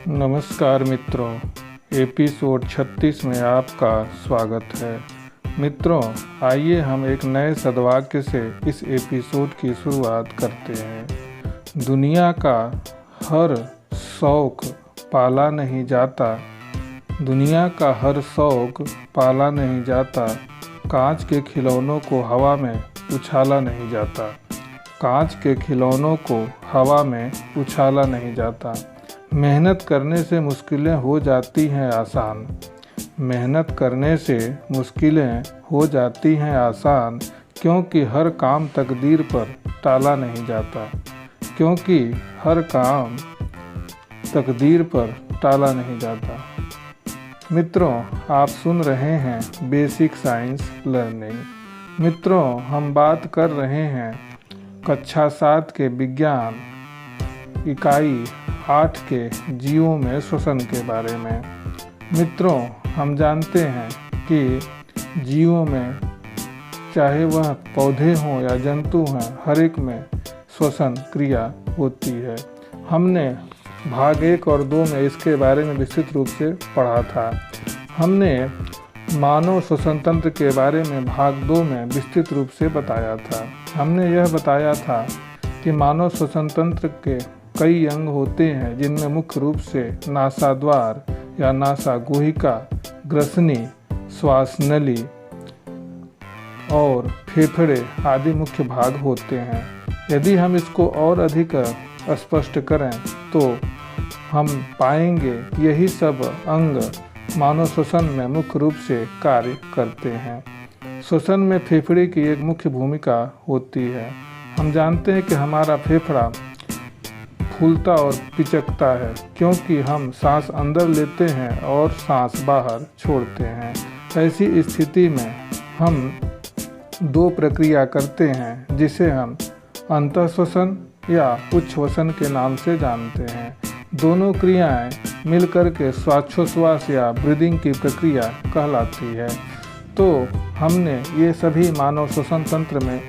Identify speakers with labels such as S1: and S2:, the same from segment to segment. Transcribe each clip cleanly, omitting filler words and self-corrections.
S1: नमस्कार मित्रों, एपिसोड 36 में आपका स्वागत है। मित्रों, आइए हम एक नए सद्वाक्य से इस एपिसोड की शुरुआत करते हैं। दुनिया का हर शौक पाला नहीं जाता, दुनिया का हर शौक पाला नहीं जाता, कांच के खिलौनों को हवा में उछाला नहीं जाता, कांच के खिलौनों को हवा में उछाला नहीं जाता। मेहनत करने से मुश्किलें हो जाती हैं आसान, मेहनत करने से मुश्किलें हो जाती हैं आसान, क्योंकि हर काम तकदीर पर टाला नहीं जाता, क्योंकि हर काम तकदीर पर टाला नहीं जाता। मित्रों, आप सुन रहे हैं बेसिक साइंस लर्निंग। मित्रों, हम बात कर रहे हैं कक्षा 7 के विज्ञान इकाई 8 के जीवों में श्वसन के बारे में। मित्रों, हम जानते हैं कि जीवों में, चाहे वह पौधे हों या जंतु हैं, हर एक में श्वसन क्रिया होती है। हमने भाग 1 और 2 में इसके बारे में विस्तृत रूप से पढ़ा था। हमने मानव श्वसन तंत्र के बारे में भाग 2 में विस्तृत रूप से बताया था। हमने यह बताया था कि मानव श्वसन तंत्र के कई अंग होते हैं, जिनमें मुख्य रूप से नासाद्वार या नासा गुहिका, ग्रसनी, श्वासनली और फेफड़े आदि मुख्य भाग होते हैं। यदि हम इसको और अधिक स्पष्ट करें तो हम पाएंगे कि यही सब अंग मानव श्वसन में मुख्य रूप से कार्य करते हैं। श्वसन में फेफड़े की एक मुख्य भूमिका होती है। हम जानते हैं कि हमारा फेफड़ा फूलता और पिचकता है, क्योंकि हम सांस अंदर लेते हैं और सांस बाहर छोड़ते हैं। ऐसी स्थिति में हम 2 प्रक्रिया करते हैं, जिसे हम अंतःश्वसन या उच्छ्वसन के नाम से जानते हैं। दोनों क्रियाएं मिलकर के श्वासोच्छ्वास या ब्रीदिंग की प्रक्रिया कहलाती है। तो हमने ये सभी मानव श्वसन तंत्र में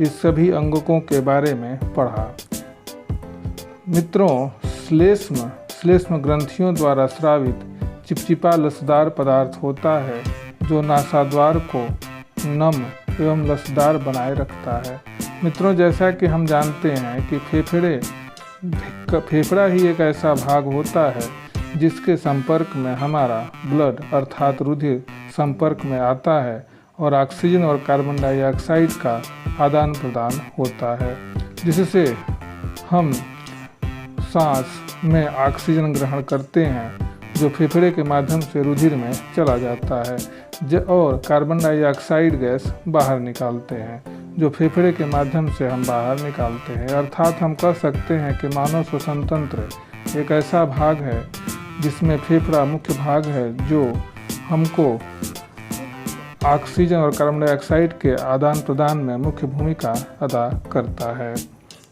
S1: इस सभी अंगों के बारे में पढ़ा। मित्रों, श्लेष्म ग्रंथियों द्वारा स्रावित चिपचिपा लसदार पदार्थ होता है, जो नासाद्वार को नम एवं लसदार बनाए रखता है। मित्रों, जैसा कि हम जानते हैं कि फेफड़ा ही एक ऐसा भाग होता है जिसके संपर्क में हमारा ब्लड अर्थात रुधिर संपर्क में आता है और ऑक्सीजन और कार्बन डाइऑक्साइड का आदान प्रदान होता है, जिससे हम सांस में ऑक्सीजन ग्रहण करते हैं, जो फेफड़े के माध्यम से रुधिर में चला जाता है, और कार्बन डाइऑक्साइड गैस बाहर निकालते हैं, जो फेफड़े के माध्यम से हम बाहर निकालते हैं। अर्थात हम कह सकते हैं कि मानव श्वसन तंत्र एक ऐसा भाग है जिसमें फेफड़ा मुख्य भाग है, जो हमको ऑक्सीजन और कार्बन डाइऑक्साइड के आदान प्रदान में मुख्य भूमिका अदा करता है।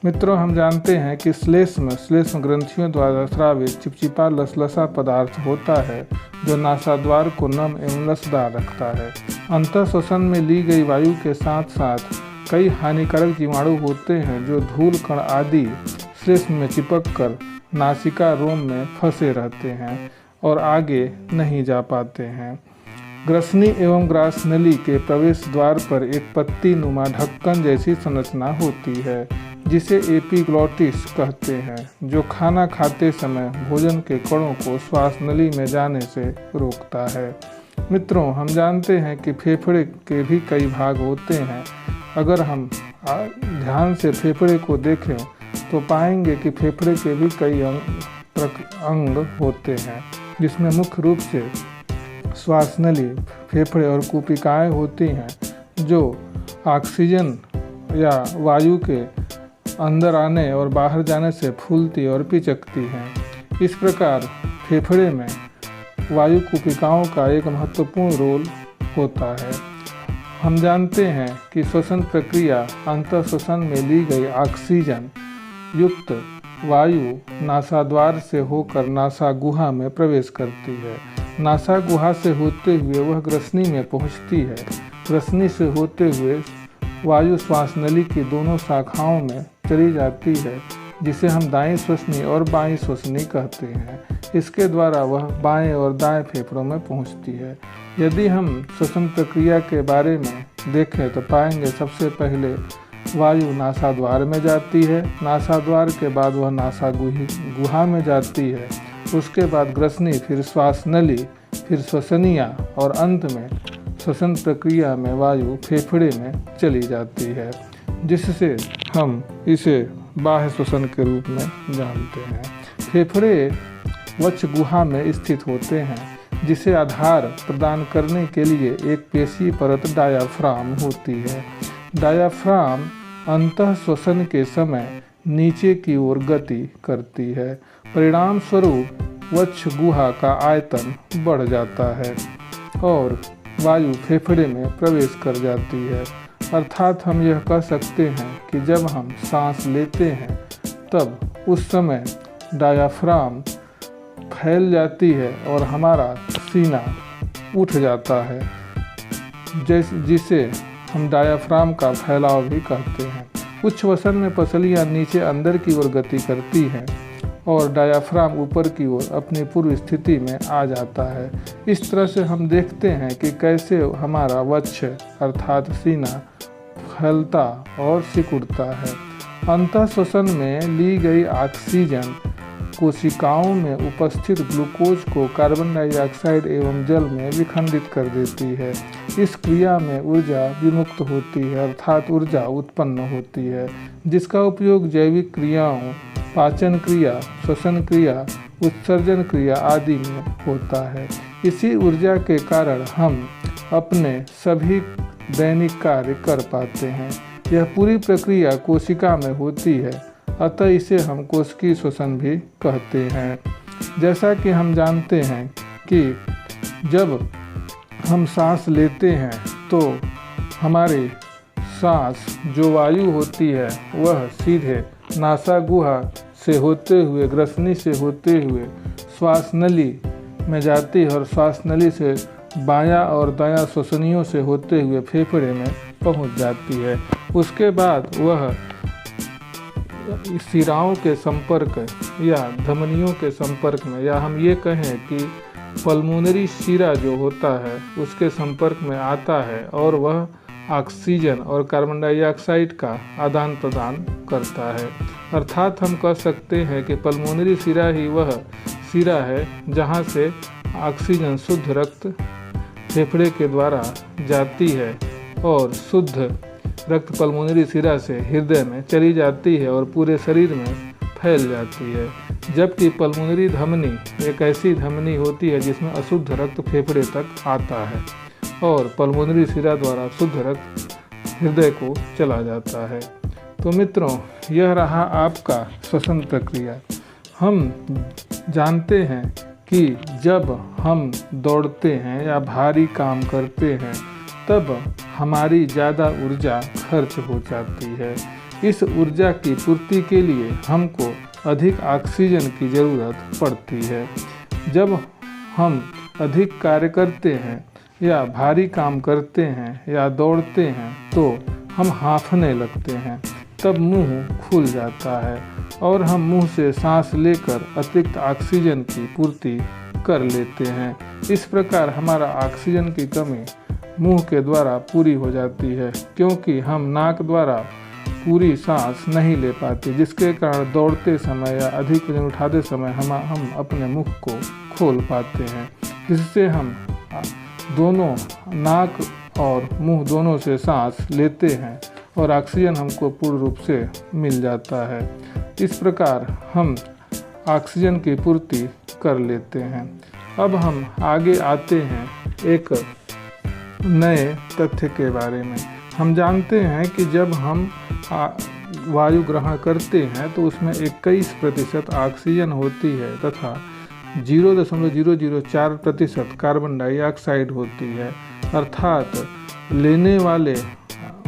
S1: मित्रों, हम जानते हैं कि श्लेष्म ग्रंथियों द्वारा स्रावित चिपचिपा लसलसा पदार्थ होता है, जो नासाद्वार को नम एवं लसदार रखता है। अंतःश्वसन में ली गई वायु के साथ साथ कई हानिकारक जीवाणु होते हैं, जो धूल कण आदि श्लेष्म में चिपक कर नासिका रोम में फंसे रहते हैं और आगे नहीं जा पाते हैं। ग्रसनी एवं ग्रासनली के प्रवेश द्वार पर एक पत्ती नुमा ढक्कन जैसी संरचना होती है, जिसे एपिग्लॉटिस कहते हैं, जो खाना खाते समय भोजन के कणों को श्वासनली में जाने से रोकता है। मित्रों, हम जानते हैं कि फेफड़े के भी कई भाग होते हैं। अगर हम ध्यान से फेफड़े को देखें तो पाएंगे कि फेफड़े के भी कई अंग होते हैं, जिसमें मुख्य रूप से श्वासनली, फेफड़े और कुपिकाएं होती हैं, जो ऑक्सीजन या वायु के अंदर आने और बाहर जाने से फूलती और पिचकती हैं। इस प्रकार फेफड़े में वायु कुपिकाओं का एक महत्वपूर्ण रोल होता है। हम जानते हैं कि श्वसन प्रक्रिया अंतःश्वसन में ली गई ऑक्सीजन युक्त वायु नासाद्वार से होकर नासा गुहा में प्रवेश करती है। नासा गुहा से होते हुए वह ग्रसनी में पहुंचती है। ग्रसनी से होते हुए वायु श्वासनली की दोनों शाखाओं में चली जाती है, जिसे हम दाईं श्वसनी और बाईं श्वसनी कहते हैं। इसके द्वारा वह बाएं और दाएं फेफड़ों में पहुंचती है। यदि हम श्वसन प्रक्रिया के बारे में देखें तो पाएंगे सबसे पहले वायु नासाद्वार में जाती है, नासाद्वार के बाद वह नासा गुहा में जाती है, उसके बाद ग्रसनी, फिर श्वास नली, फिर श्वसनिया और अंत में श्वसन प्रक्रिया में वायु फेफड़े में चली जाती है, जिससे हम इसे बाह्य श्वसन के रूप में जानते हैं। फेफड़े वक्ष गुहा में स्थित होते हैं, जिसे आधार प्रदान करने के लिए एक पेशी परत डायाफ्राम होती है। डायाफ्राम अंतः श्वसन के समय नीचे की ओर गति करती है। परिणाम स्वरूप वक्ष गुहा का आयतन बढ़ जाता है और वायु फेफड़े में प्रवेश कर जाती है। अर्थात हम यह कह सकते हैं कि जब हम सांस लेते हैं तब उस समय डायाफ्राम फैल जाती है और हमारा सीना उठ जाता है, जिसे हम डायाफ्राम का फैलाव भी कहते हैं। उच्च वसन में पसलियाँ नीचे अंदर की ओर गति करती हैं और डायाफ्राम ऊपर की ओर अपनी पूर्व स्थिति में आ जाता है। इस तरह से हम देखते हैं कि कैसे हमारा वक्ष अर्थात सीना फैलता और सिकुड़ता है। अंतः श्वसन में ली गई ऑक्सीजन कोशिकाओं में उपस्थित ग्लूकोज को कार्बन डाइऑक्साइड एवं जल में विखंडित कर देती है। इस क्रिया में ऊर्जा विमुक्त होती है अर्थात ऊर्जा उत्पन्न होती है, जिसका उपयोग जैविक क्रियाओं, पाचन क्रिया, श्वसन क्रिया, उत्सर्जन क्रिया आदि में होता है। इसी ऊर्जा के कारण हम अपने सभी दैनिक कार्य कर पाते हैं। यह पूरी प्रक्रिया कोशिका में होती है, अतः इसे हम कोशिकीय श्वसन भी कहते हैं। जैसा कि हम जानते हैं कि जब हम सांस लेते हैं तो हमारी सांस जो वायु होती है वह सीधे नासा गुहा से होते हुए, ग्रसनी से होते हुए श्वास नली में जाती है और श्वास नली से बायां और दायां श्वसनियों से होते हुए फेफड़े में पहुंच जाती है। उसके बाद वह शिराओं के संपर्क या धमनियों के संपर्क में, या हम ये कहें कि पल्मोनरी शिरा जो होता है उसके संपर्क में आता है और वह ऑक्सीजन और कार्बन डाइऑक्साइड का आदान प्रदान करता है। अर्थात हम कह सकते हैं कि पल्मोनरी शिरा ही वह शिरा है जहाँ से ऑक्सीजन शुद्ध रक्त फेफड़े के द्वारा जाती है और शुद्ध रक्त पल्मोनरी शिरा से हृदय में चली जाती है और पूरे शरीर में फैल जाती है। जबकि पल्मोनरी धमनी एक ऐसी धमनी होती है जिसमें अशुद्ध रक्त फेफड़े तक आता है और पल्मोनरी शिरा द्वारा शुद्ध रक्त हृदय को चला जाता है। तो मित्रों, यह रहा आपका श्वसन प्रक्रिया। हम जानते हैं कि जब हम दौड़ते हैं या भारी काम करते हैं तब हमारी ज़्यादा ऊर्जा खर्च हो जाती है। इस ऊर्जा की पूर्ति के लिए हमको अधिक ऑक्सीजन की ज़रूरत पड़ती है। जब हम अधिक कार्य करते हैं या भारी काम करते हैं या दौड़ते हैं तो हम हाँफने लगते हैं, तब मुंह खुल जाता है और हम मुंह से सांस लेकर अतिरिक्त ऑक्सीजन की पूर्ति कर लेते हैं। इस प्रकार हमारा ऑक्सीजन की कमी मुंह के द्वारा पूरी हो जाती है, क्योंकि हम नाक द्वारा पूरी सांस नहीं ले पाते, जिसके कारण दौड़ते समय या अधिक वजन उठाते समय हम अपने मुख को खोल पाते हैं, जिससे हम दोनों नाक और मुंह दोनों से सांस लेते हैं और ऑक्सीजन हमको पूर्ण रूप से मिल जाता है। इस प्रकार हम ऑक्सीजन की पूर्ति कर लेते हैं। अब हम आगे आते हैं एक नए तथ्य के बारे में। हम जानते हैं कि जब हम वायु ग्रहण करते हैं तो उसमें 21% ऑक्सीजन होती है तथा 0.004% कार्बन डाइऑक्साइड होती है। अर्थात लेने वाले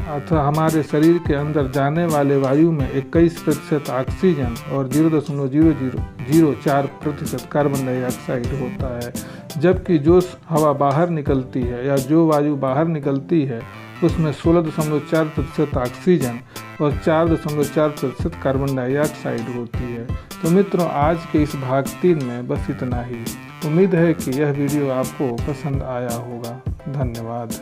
S1: अथवा हमारे शरीर के अंदर जाने वाले वायु में 21% ऑक्सीजन और 0.0004% कार्बन डाइऑक्साइड होता है, जबकि जो हवा बाहर निकलती है या जो वायु बाहर निकलती है उसमें 16.4% ऑक्सीजन और 4.4% कार्बन डाइऑक्साइड होती है। तो तो मित्रों, आज के इस भाग 3 में बस इतना ही। उम्मीद है कि यह वीडियो आपको पसंद आया होगा। धन्यवाद।